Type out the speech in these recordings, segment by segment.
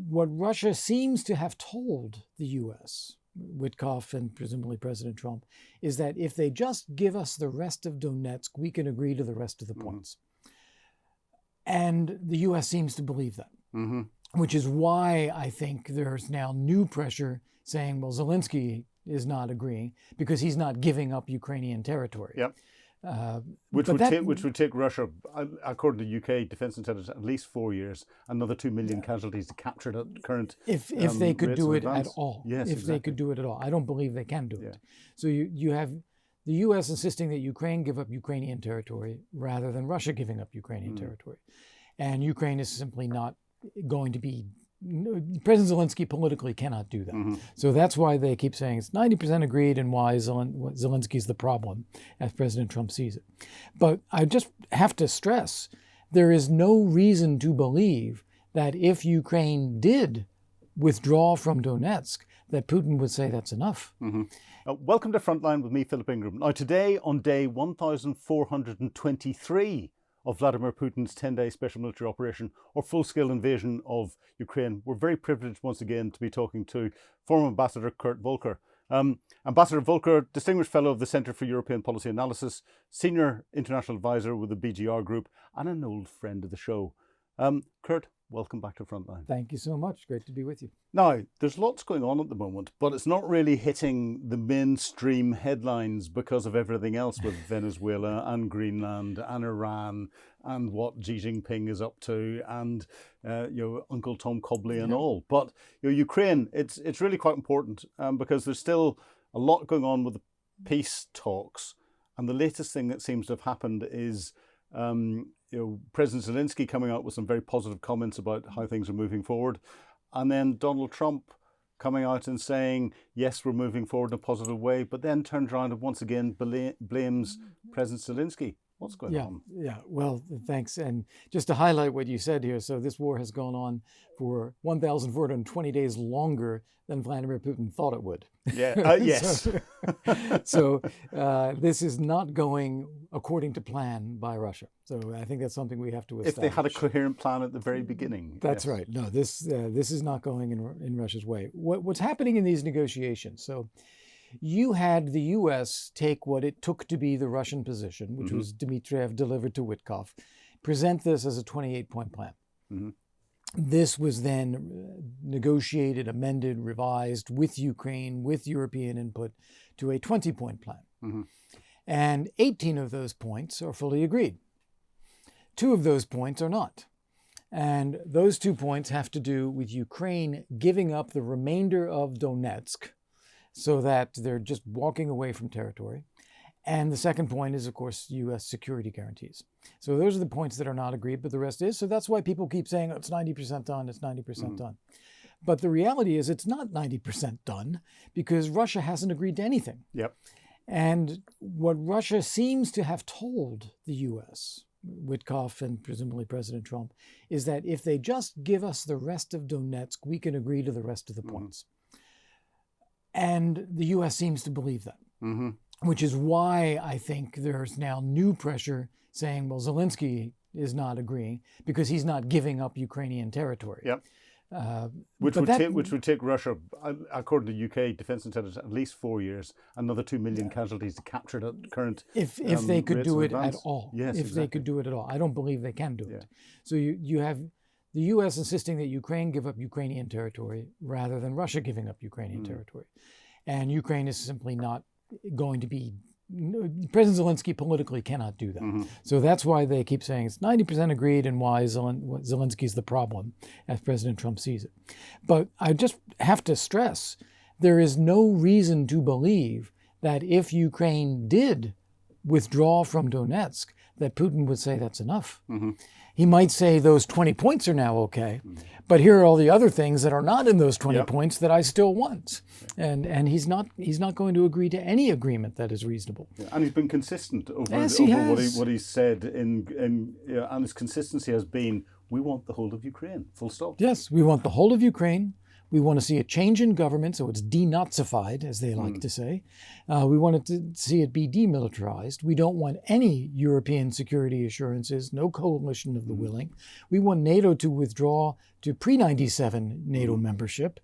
what Russia seems to have told the US, Witkoff and presumably President Trump, is that if they just give us the rest of Donetsk, we can agree to the rest of the points. And the US seems to believe that, which is why I think there's now new pressure saying, well, Zelensky is not agreeing because he's not giving up Ukrainian territory. Yep. Which would take Russia, according to UK Defence Intelligence, at least 4 years, another 2 million casualties to capture at current. If they could do it advance. at all. Yes, if exactly. they could do it at all. I don't believe they can do it. So you have the US insisting that Ukraine give up Ukrainian territory rather than Russia giving up Ukrainian territory. And Ukraine is simply not going to be, President Zelensky politically cannot do that. So that's why they keep saying it's 90% agreed and why Zelensky's the problem, as President Trump sees it. But I just have to stress, there is no reason to believe that if Ukraine did withdraw from Donetsk, that Putin would say that's enough. Welcome to Frontline with me, Philip Ingram. Now today, on day 1423 of Vladimir Putin's 10-day special military operation or full-scale invasion of Ukraine, we're very privileged once again to be talking to former Ambassador Kurt Volker. Ambassador Volker, Distinguished Fellow of the Centre for European Policy Analysis, Senior International Advisor with the BGR Group, and an old friend of the show. Kurt, welcome back to Frontline. Thank you so much. Great to be with you. Now, there's lots going on at the moment, but it's not really hitting the mainstream headlines because of everything else with Venezuela and Greenland and Iran and what Xi Jinping is up to and Uncle Tom Cobley and all. But Ukraine, it's really quite important because there's still a lot going on with the peace talks. And the latest thing that seems to have happened is President Zelensky coming out with some very positive comments about how things are moving forward. And then Donald Trump coming out and saying, yes, we're moving forward in a positive way, but then turns around and once again blames President Zelensky. What's going on? Yeah, well, thanks. And just to highlight what you said here, so this war has gone on for 1,420 days longer than Vladimir Putin thought it would. Yeah, yes. So this is not going according to plan by Russia. So I think that's something we have to establish. If they had a coherent plan at the very beginning. That's right. No, this is not going in Russia's way. What's happening in these negotiations? So you had the US take what it took to be the Russian position, which was Dmitriev delivered to Witkoff, present this as a 28-point plan. This was then negotiated, amended, revised with Ukraine, with European input, to a 20-point plan. And 18 of those points are fully agreed. 2 of those points are not. And those 2 points have to do with Ukraine giving up the remainder of Donetsk, so that they're just walking away from territory. And the second point is, of course, U.S. security guarantees. So those are the points that are not agreed, but the rest is. So that's why people keep saying, oh, it's 90% done, it's 90% done. But the reality is it's not 90% done because Russia hasn't agreed to anything. And what Russia seems to have told the U.S., Witkoff and presumably President Trump, is that if they just give us the rest of Donetsk, we can agree to the rest of the points. And the U.S. seems to believe that, which is why I think there's now new pressure saying, well, Zelensky is not agreeing because he's not giving up Ukrainian territory. Which would take Russia, according to UK Defence Intelligence, at least 4 years, another 2 million casualties to capture at current. If they could do it advance. at all. Yes, if exactly. they could do it at all. I don't believe they can do it. So you have the U.S. insisting that Ukraine give up Ukrainian territory rather than Russia giving up Ukrainian territory. And Ukraine is simply not going to be, President Zelensky politically cannot do that. So that's why they keep saying it's 90% agreed and why Zelensky's the problem, as President Trump sees it. But I just have to stress, there is no reason to believe that if Ukraine did withdraw from Donetsk, that Putin would say that's enough. He might say those 20 points are now okay, but here are all the other things that are not in those 20 points that I still want. And he's not going to agree to any agreement that is reasonable. And he's been consistent over what he's said and his consistency has been, we want the whole of Ukraine, full stop. Yes, we want the whole of Ukraine. We want to see a change in government, so it's denazified, as they like to say. We want to see it be demilitarized. We don't want any European security assurances, no coalition of the willing. We want NATO to withdraw to pre-97 NATO membership.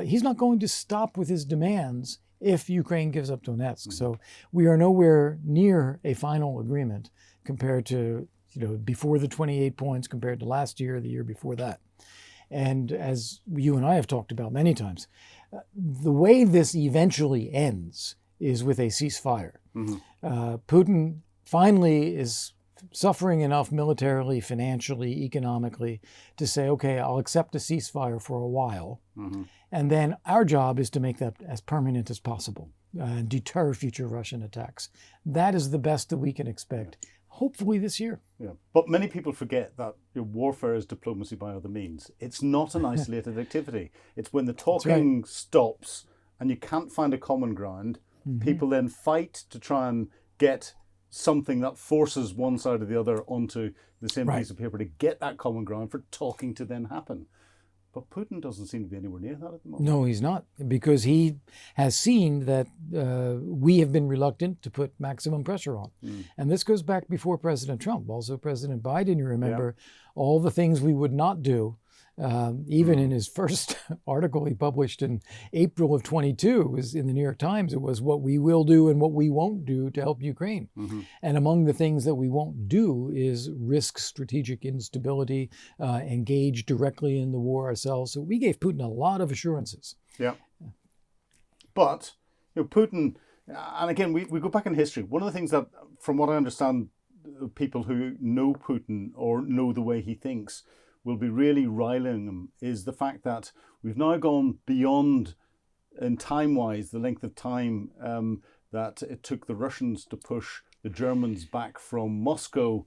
He's not going to stop with his demands if Ukraine gives up Donetsk. So we are nowhere near a final agreement compared to, before the 28 points, compared to last year, the year before that. And as you and I have talked about many times, the way this eventually ends is with a ceasefire. Putin finally is suffering enough militarily, financially, economically to say, okay, I'll accept a ceasefire for a while. And then our job is to make that as permanent as possible and deter future Russian attacks. That is the best that we can expect, hopefully this year. Yeah, but many people forget that warfare is diplomacy by other means. It's not an isolated activity. It's when the talking stops and you can't find a common ground, people then fight to try and get something that forces one side or the other onto the same piece of paper to get that common ground for talking to then happen. But Putin doesn't seem to be anywhere near that at the moment. No, he's not, because he has seen that we have been reluctant to put maximum pressure on. And this goes back before President Trump. Also, President Biden, you remember all the things we would not do. Even in his first article he published in April of 22, was in the New York Times, it was what we will do and what we won't do to help Ukraine. And among the things that we won't do is risk strategic instability, engage directly in the war ourselves. So we gave Putin a lot of assurances. Yeah. But Putin, and again, we go back in history. One of the things that, from what I understand, people who know Putin or know the way he thinks will be really riling him is the fact that we've now gone beyond, in time-wise, the length of time that it took the Russians to push the Germans back from Moscow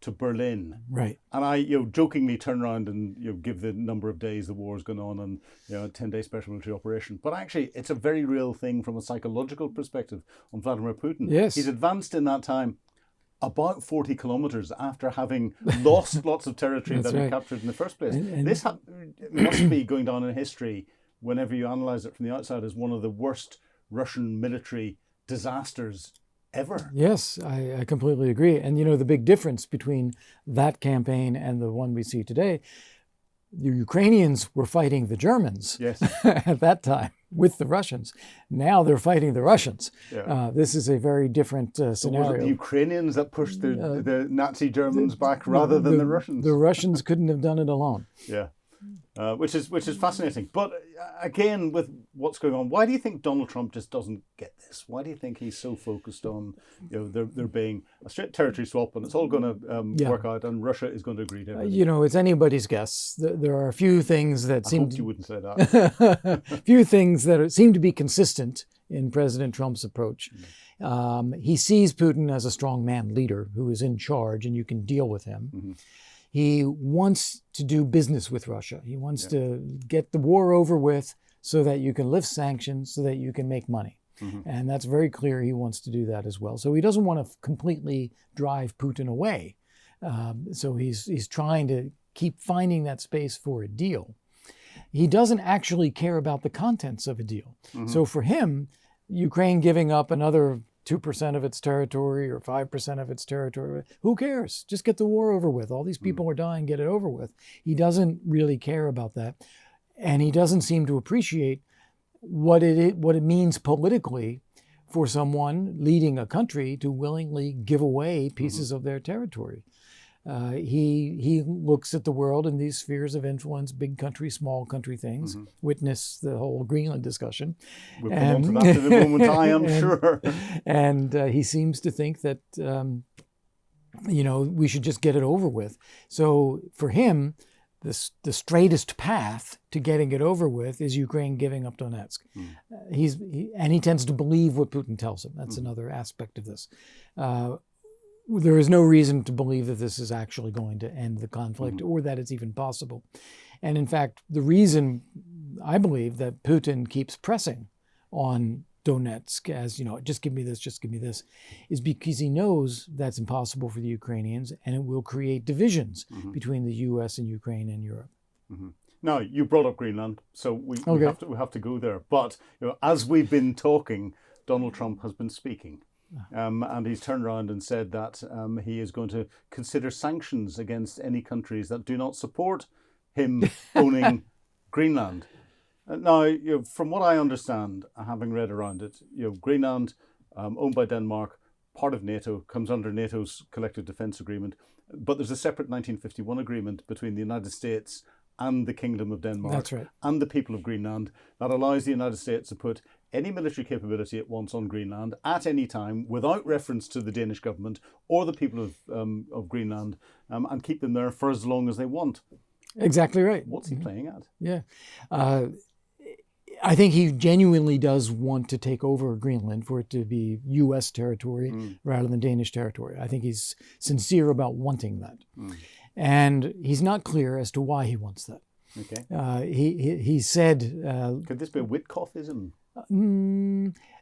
to Berlin. Right. And I, jokingly turn around and give the number of days the war's gone on and a 10-day special military operation. But actually, it's a very real thing from a psychological perspective on Vladimir Putin. Yes. He's advanced in that time about 40 kilometers after having lost lots of territory that he captured in the first place. This must be going down in history, whenever you analyze it from the outside, as one of the worst Russian military disasters ever. Yes, I completely agree. And the big difference between that campaign and the one we see today, the Ukrainians were fighting the Germans at that time with the Russians. Now they're fighting the Russians. This is a very different scenario. So was it the Ukrainians that pushed the Nazi Germans back rather than the Russians? The Russians couldn't have done it alone. Yeah. Which is fascinating. But again, with what's going on, why do you think Donald Trump just doesn't get this? Why do you think he's so focused on there being a straight territory swap and it's all going to work out and Russia is going to agree to everything? It's anybody's guess. There are a few things that I hoped you wouldn't say that. few things that seem to be consistent in President Trump's approach. He sees Putin as a strongman leader who is in charge and you can deal with him. He wants to do business with Russia. He wants to get the war over with so that you can lift sanctions, so that you can make money. And that's very clear he wants to do that as well. So he doesn't want to completely drive Putin away. So he's trying to keep finding that space for a deal. He doesn't actually care about the contents of a deal. So for him, Ukraine giving up another 2% of its territory or 5% of its territory, who cares? Just get the war over with. All these people are dying, get it over with. He doesn't really care about that. And he doesn't seem to appreciate what it means politically for someone leading a country to willingly give away pieces of their territory. He looks at the world in these spheres of influence, big country, small country things. Witness the whole Greenland discussion. We'll come on to that in a moment, I am sure. And he seems to think that, we should just get it over with. So for him, the straightest path to getting it over with is Ukraine giving up Donetsk. He tends to believe what Putin tells him. That's another aspect of this. There is no reason to believe that this is actually going to end the conflict or that it's even possible. And in fact, the reason I believe that Putin keeps pressing on Donetsk as, just give me this, is because he knows that's impossible for the Ukrainians and it will create divisions between the US and Ukraine and Europe. Now, you brought up Greenland, so we Okay. have to go there. But as we've been talking, Donald Trump has been speaking. And he's turned around and said that he is going to consider sanctions against any countries that do not support him owning Greenland. Now, from what I understand, having read around it, Greenland, owned by Denmark, part of NATO, comes under NATO's collective defence agreement. But there's a separate 1951 agreement between the United States and the Kingdom of Denmark. That's right. And the people of Greenland that allows the United States to put any military capability it wants on Greenland at any time without reference to the Danish government or the people of Greenland, and keep them there for as long as they want. Exactly right. What's he playing at? Yeah. I think he genuinely does want to take over Greenland for it to be U.S. territory rather than Danish territory. I think he's sincere about wanting that. And he's not clear as to why he wants that. Okay. He said... Could this be a Witkoffism?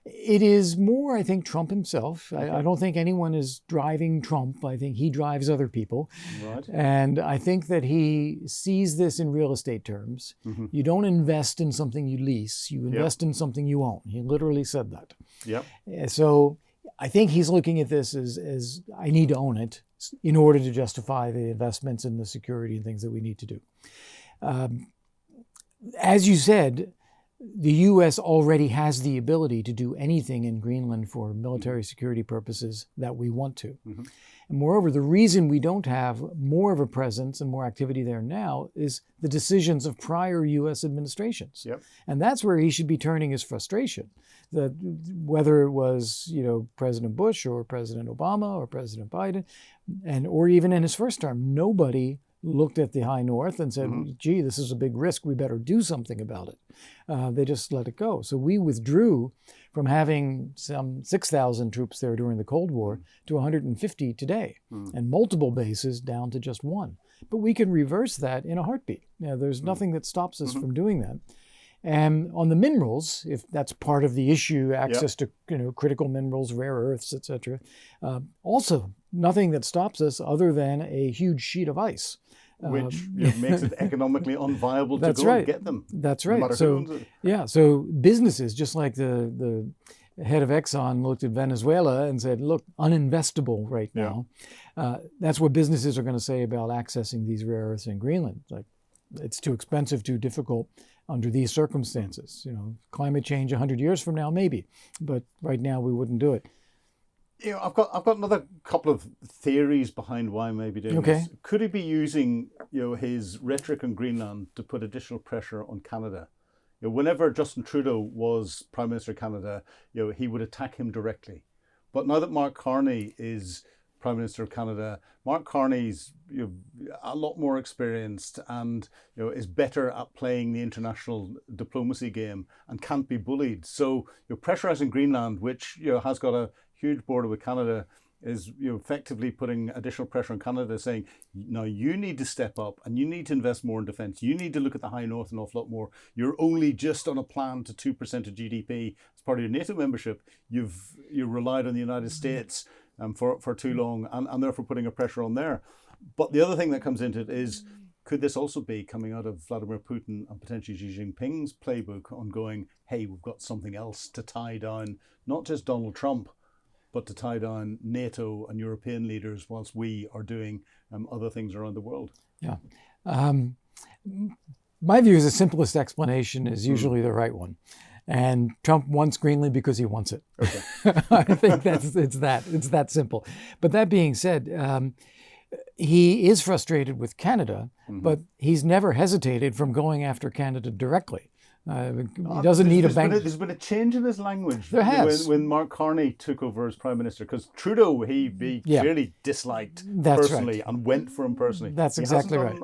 It is more, I think, Trump himself. Okay. I don't think anyone is driving Trump. I think he drives other people. Right. And I think that he sees this in real estate terms. Mm-hmm. You don't invest in something you lease. You invest in something you own. He literally said that. Yep. So I think he's looking at this as I need to own it in order to justify the investments and the security and things that we need to do. As you said, the U.S. already has the ability to do anything in Greenland for military security purposes that we want to. Mm-hmm. And moreover, the reason we don't have more of a presence and more activity there now is the decisions of prior U.S. administrations. Yep. And that's where he should be turning his frustration. That whether it was, President Bush or President Obama or President Biden, or even in his first term, nobody looked at the high north and said, gee, this is a big risk. We better do something about it. They just let it go. So we withdrew from having some 6,000 troops there during the Cold War to 150 today, and multiple bases down to just one. But we can reverse that in a heartbeat. There's nothing that stops us from doing that. And on the minerals, if that's part of the issue, access to critical minerals, rare earths, etc., also nothing that stops us other than a huge sheet of ice. Which makes it economically unviable to go and get them. That's right. No matter who owns it. So businesses, just like the head of Exxon looked at Venezuela and said, look, uninvestable right now. That's what businesses are going to say about accessing these rare earths in Greenland. Like, it's too expensive, too difficult under these circumstances. Climate change 100 years from now, maybe, but right now we wouldn't do it. I've got another couple of theories behind why I may be doing this. Could he be using his rhetoric on Greenland to put additional pressure on Canada? Whenever Justin Trudeau was Prime Minister of Canada, he would attack him directly. But now that Mark Carney is Prime Minister of Canada, Mark Carney's a lot more experienced and is better at playing the international diplomacy game and can't be bullied. So pressurising Greenland, which has got a huge border with Canada, is effectively putting additional pressure on Canada, saying, now you need to step up and you need to invest more in defence. You need to look at the high north an awful lot more. You're only just on a plan to 2% of GDP as part of your NATO membership. You've relied on the United States for too long, and therefore putting a pressure on there. But the other thing that comes into it is, could this also be coming out of Vladimir Putin and potentially Xi Jinping's playbook on going, hey, we've got something else to tie down, not just Donald Trump, but to tie down NATO and European leaders whilst we are doing other things around the world? Yeah. My view is the simplest explanation is usually the right one. And Trump wants Greenland because he wants it. Okay. I think it's that simple. But that being said, he is frustrated with Canada, but he's never hesitated from going after Canada directly. He doesn't need a bank. There's been a change in his language. There has. When Mark Carney took over as Prime Minister, because Trudeau he clearly disliked personally and went for him personally. That's exactly right.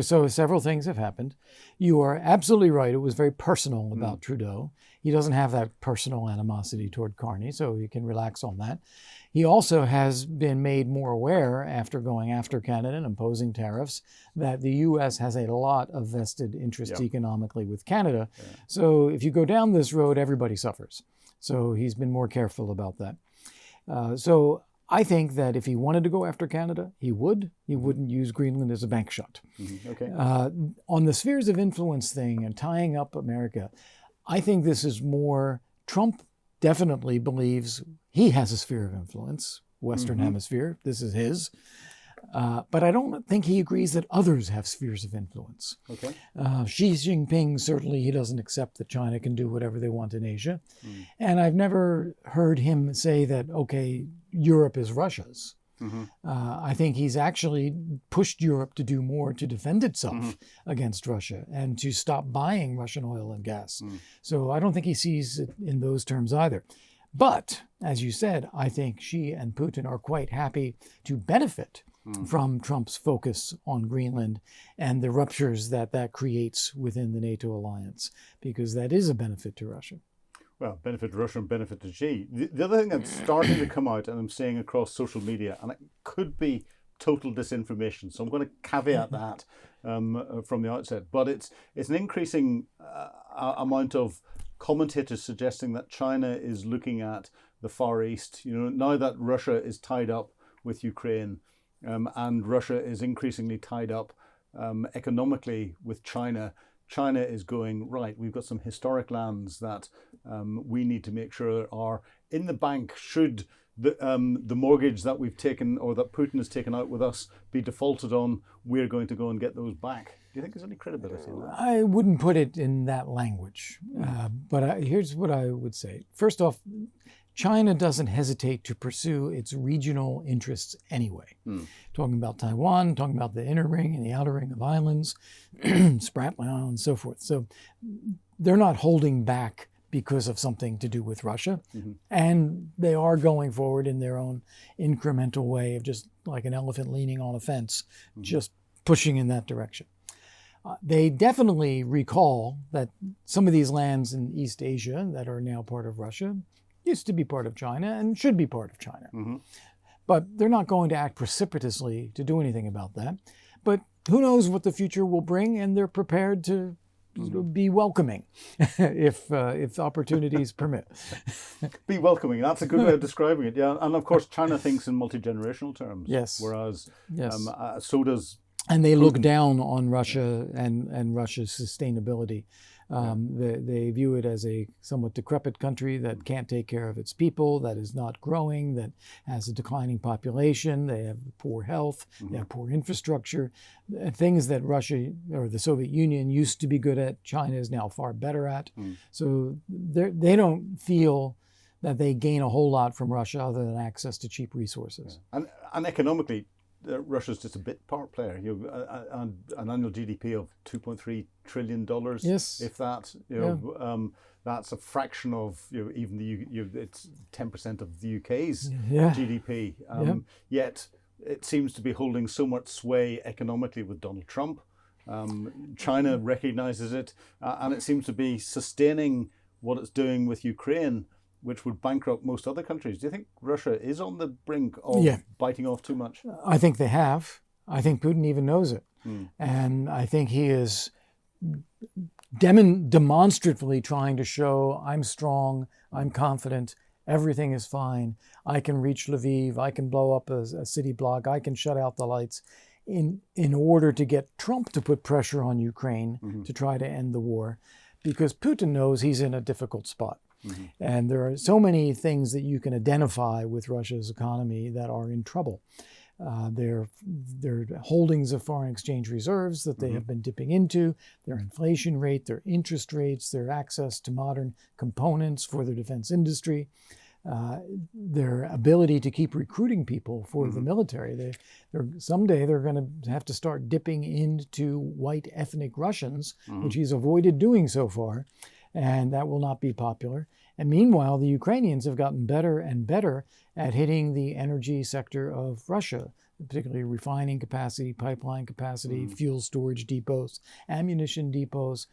So several things have happened. You are absolutely right. It was very personal about Trudeau. He doesn't have that personal animosity toward Carney, so you can relax on that. He also has been made more aware after going after Canada and imposing tariffs that the U.S. has a lot of vested interest economically with Canada. Yeah. So if you go down this road, everybody suffers. So he's been more careful about that. So I think that if he wanted to go after Canada, he would. He wouldn't use Greenland as a bank shot. Okay. On the spheres of influence thing and tying up America, I think this is more, Trump definitely believes he has a sphere of influence, Western Hemisphere. This is his. But I don't think he agrees that others have spheres of influence. Okay. Xi Jinping, certainly he doesn't accept that China can do whatever they want in Asia. And I've never heard him say that, okay, Europe is Russia's. I think he's actually pushed Europe to do more to defend itself against Russia and to stop buying Russian oil and gas. So I don't think he sees it in those terms either. But, as you said, I think Xi and Putin are quite happy to benefit from Trump's focus on Greenland and the ruptures that that creates within the NATO alliance, because that is a benefit to Russia. Well, benefit to Russia and benefit to Xi. The other thing that's starting to come out, and I'm seeing across social media, and it could be total disinformation, so I'm going to caveat that from the outset, but it's an increasing amount of commentators suggesting that China is looking at the Far East. You know, now that Russia is tied up with Ukraine, and Russia is increasingly tied up economically with China. China is going, right, we've got some historic lands that we need to make sure are in the bank should the mortgage that we've taken or that Putin has taken out with us be defaulted on, we're going to go and get those back. Do you think there's any credibility in that? I wouldn't put it in that language, but here's what I would say. First off, China doesn't hesitate to pursue its regional interests anyway. Talking about Taiwan, talking about the inner ring and the outer ring of islands, Spratly Island and so forth. So they're not holding back because of something to do with Russia. And they are going forward in their own incremental way of just like an elephant leaning on a fence, just pushing in that direction. They definitely recall that some of these lands in East Asia that are now part of Russia used to be part of China and should be part of China. But they're not going to act precipitously to do anything about that. But who knows what the future will bring, and they're prepared to be welcoming if opportunities permit. Be welcoming, that's a good way of describing it, yeah. And of course, China thinks in multi-generational terms. Yes. Whereas Yes. So does And they look down on Russia and Russia's sustainability. They view it as a somewhat decrepit country that can't take care of its people, that is not growing, that has a declining population, they have poor health, they have poor infrastructure, things that Russia or the Soviet Union used to be good at, China is now far better at. So they don't feel that they gain a whole lot from Russia other than access to cheap resources. And economically, Russia's just a bit part player. You know, an annual GDP of $2.3 trillion. Yes. If that, you know, that's a fraction of even it's 10% of the UK's GDP. Yet it seems to be holding so much sway economically with Donald Trump. China recognizes it, and it seems to be sustaining what it's doing with Ukraine, which would bankrupt most other countries. Do you think Russia is on the brink of biting off too much? I think they have. I think Putin even knows it. And I think he is demonstratively trying to show, I'm strong, I'm confident, everything is fine, I can reach Lviv, I can blow up a city block, I can shut out the lights, in order to get Trump to put pressure on Ukraine to try to end the war, because Putin knows he's in a difficult spot. And there are so many things that you can identify with Russia's economy that are in trouble. Their holdings of foreign exchange reserves that they have been dipping into, their inflation rate, their interest rates, their access to modern components for their defense industry, their ability to keep recruiting people for the military. Someday they're going to have to start dipping into white ethnic Russians, which he's avoided doing so far. And that will not be popular. And meanwhile, the Ukrainians have gotten better and better at hitting the energy sector of Russia, particularly refining capacity, pipeline capacity, fuel storage depots, ammunition depots.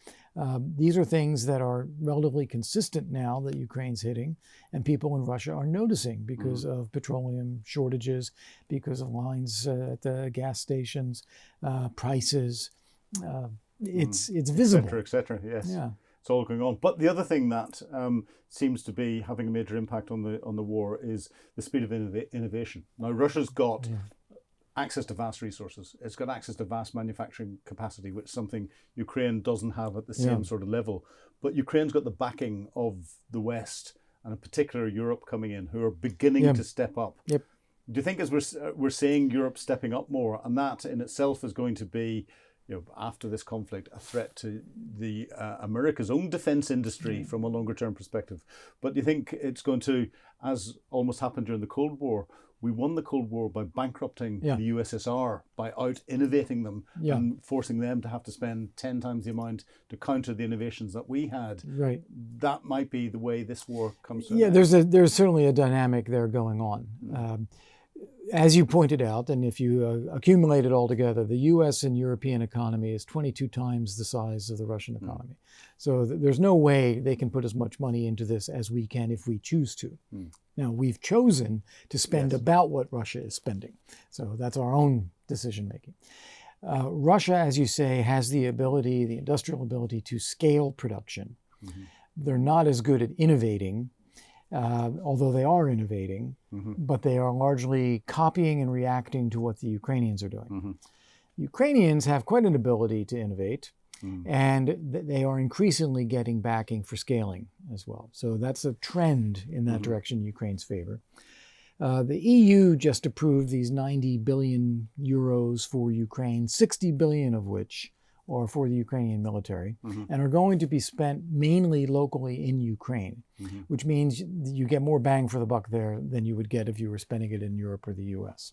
These are things that are relatively consistent now that Ukraine's hitting, and people in Russia are noticing because of petroleum shortages, because of lines at the gas stations, prices. It's visible. Et cetera, yes. Yeah. it's all going on. But the other thing that seems to be having a major impact on the war is the speed of innovation. Now, Russia's got access to vast resources. It's got access to vast manufacturing capacity, which is something Ukraine doesn't have at the same sort of level. But Ukraine's got the backing of the West, and in particular Europe coming in, who are beginning to step up. Yep. Do you think as we're seeing Europe stepping up more, and that in itself is going to be, after this conflict, a threat to the America's own defense industry from a longer term perspective? But do you think it's going to, as almost happened during the Cold War, we won the Cold War by bankrupting the USSR, by out innovating them and forcing them to have to spend 10 times the amount to counter the innovations that we had. Right. That might be the way this war comes to an end. There's certainly a dynamic there going on. As you pointed out, and if you accumulate it all together, the U.S. and European economy is 22 times the size of the Russian economy. So there's no way they can put as much money into this as we can if we choose to. Now, we've chosen to spend about what Russia is spending. So that's our own decision making. Russia, as you say, has the ability, the industrial ability to scale production. They're not as good at innovating, although they are innovating, but they are largely copying and reacting to what the Ukrainians are doing. Ukrainians have quite an ability to innovate, and they are increasingly getting backing for scaling as well. So that's a trend in that direction in Ukraine's favor. The EU just approved these 90 billion euros for Ukraine, 60 billion of which are for the Ukrainian military, and are going to be spent mainly locally in Ukraine, which means you get more bang for the buck there than you would get if you were spending it in Europe or the US.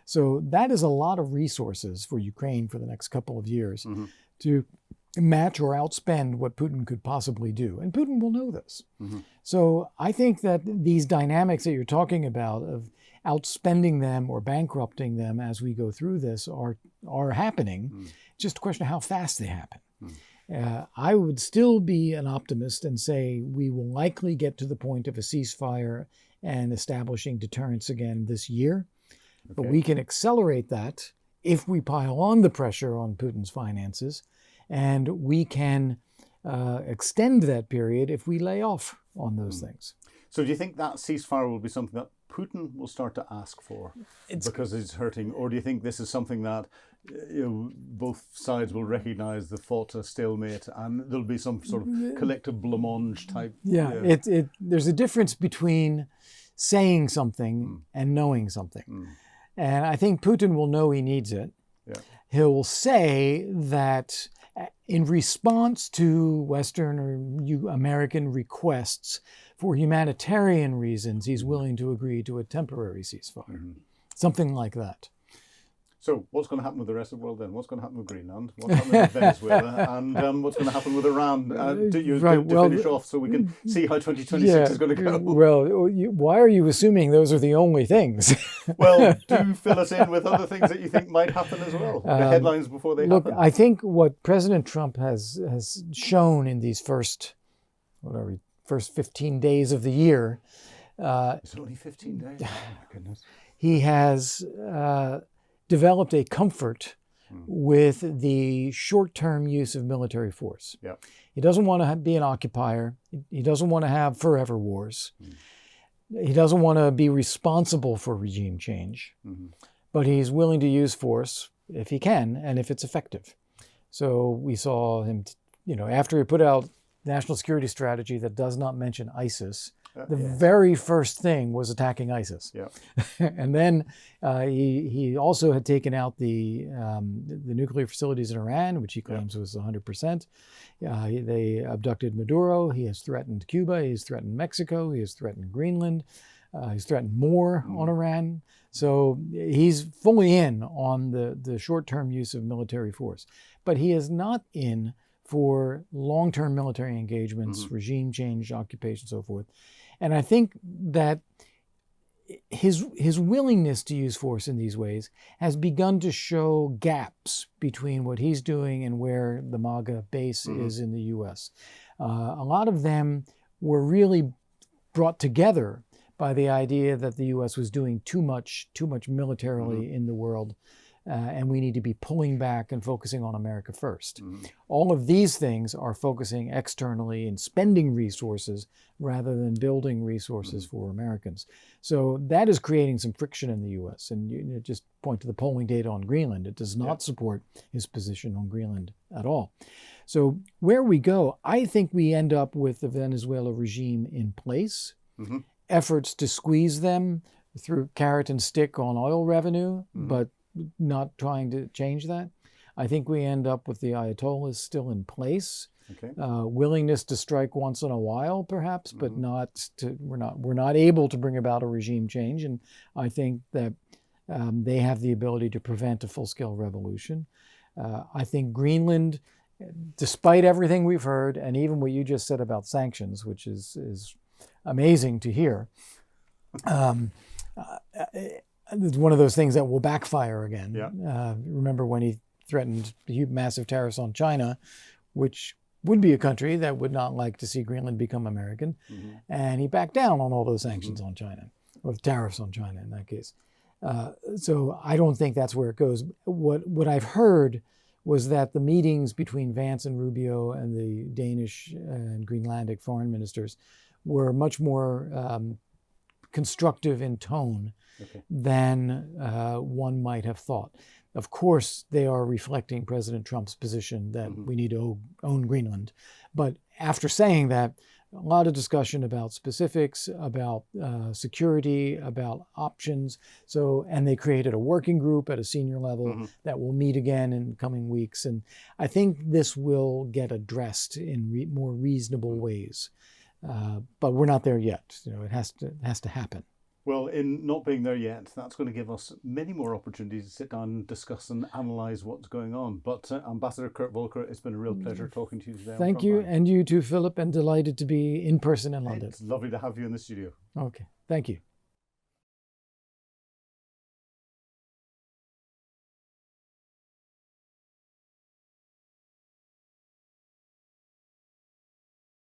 So that is a lot of resources for Ukraine for the next couple of years to match or outspend what Putin could possibly do. And Putin will know this. So I think that these dynamics that you're talking about of outspending them or bankrupting them as we go through this are happening. Just a question of how fast they happen. I would still be an optimist and say we will likely get to the point of a ceasefire and establishing deterrence again this year. But we can accelerate that if we pile on the pressure on Putin's finances, and we can extend that period if we lay off on those things. So do you think that ceasefire will be something that Putin will start to ask for because it's hurting? Or do you think this is something that both sides will recognize the fought a stalemate and there'll be some sort of collective blancmange type? There's a difference between saying something and knowing something. And I think Putin will know he needs it. He'll say that in response to Western or American requests for humanitarian reasons, he's willing to agree to a temporary ceasefire. Something like that. So what's going to happen with the rest of the world then? What's going to happen with Greenland? What's happening with Venezuela? And what's going to happen with Iran? To finish off so we can see how 2026 is going to go. Well, why are you assuming those are the only things? Well, do fill us in with other things that you think might happen as well. The headlines before they happen. Look, I think what President Trump has shown in these first 15 days of the year. It's only 15 days. Oh my goodness. He has developed a comfort with the short-term use of military force. He doesn't want to be an occupier. He doesn't want to have forever wars. He doesn't want to be responsible for regime change. But he's willing to use force if he can and if it's effective. So we saw him, after he put out national security strategy that does not mention ISIS, the very first thing was attacking ISIS. And then he also had taken out the nuclear facilities in Iran, which he claims was 100%. They abducted Maduro. He has threatened Cuba. He has threatened Mexico. He has threatened Greenland. He's threatened more on Iran. So he's fully in on the short-term use of military force. But he is not in for long-term military engagements, regime change, occupation, so forth. And I think that his willingness to use force in these ways has begun to show gaps between what he's doing and where the MAGA base is in the U.S. A lot of them were really brought together by the idea that the U.S. was doing too much militarily in the world, and we need to be pulling back and focusing on America first. Mm-hmm. All of these things are focusing externally and spending resources rather than building resources for Americans. So that is creating some friction in the U.S. And you just point to the polling data on Greenland. It does not support his position on Greenland at all. So where we go, I think we end up with the Venezuela regime in place, efforts to squeeze them through carrot and stick on oil revenue, but not trying to change that. I think we end up with the Ayatollahs still in place, willingness to strike once in a while, perhaps, but we're not able to bring about a regime change. And I think that they have the ability to prevent a full-scale revolution. I think Greenland, despite everything we've heard, and even what you just said about sanctions, which is amazing to hear, it's one of those things that will backfire again. Remember when he threatened massive tariffs on China, which would be a country that would not like to see Greenland become American, and he backed down on all those sanctions on China, or tariffs on China in that case. So I don't think that's where it goes. What I've heard was that the meetings between Vance and Rubio and the Danish and Greenlandic foreign ministers were much more constructive in tone than one might have thought. Of course, they are reflecting President Trump's position that we need to own Greenland. But after saying that, a lot of discussion about specifics, about security, about options. And they created a working group at a senior level that will meet again in coming weeks. And I think this will get addressed in more reasonable ways. But we're not there yet. It has to happen. Well, in not being there yet, that's going to give us many more opportunities to sit down and discuss and analyse what's going on. But Ambassador Kurt Volker, it's been a real pleasure talking to you today. Thank you, and you too, Philip, and delighted to be in person in London. It's lovely to have you in the studio. Okay, thank you.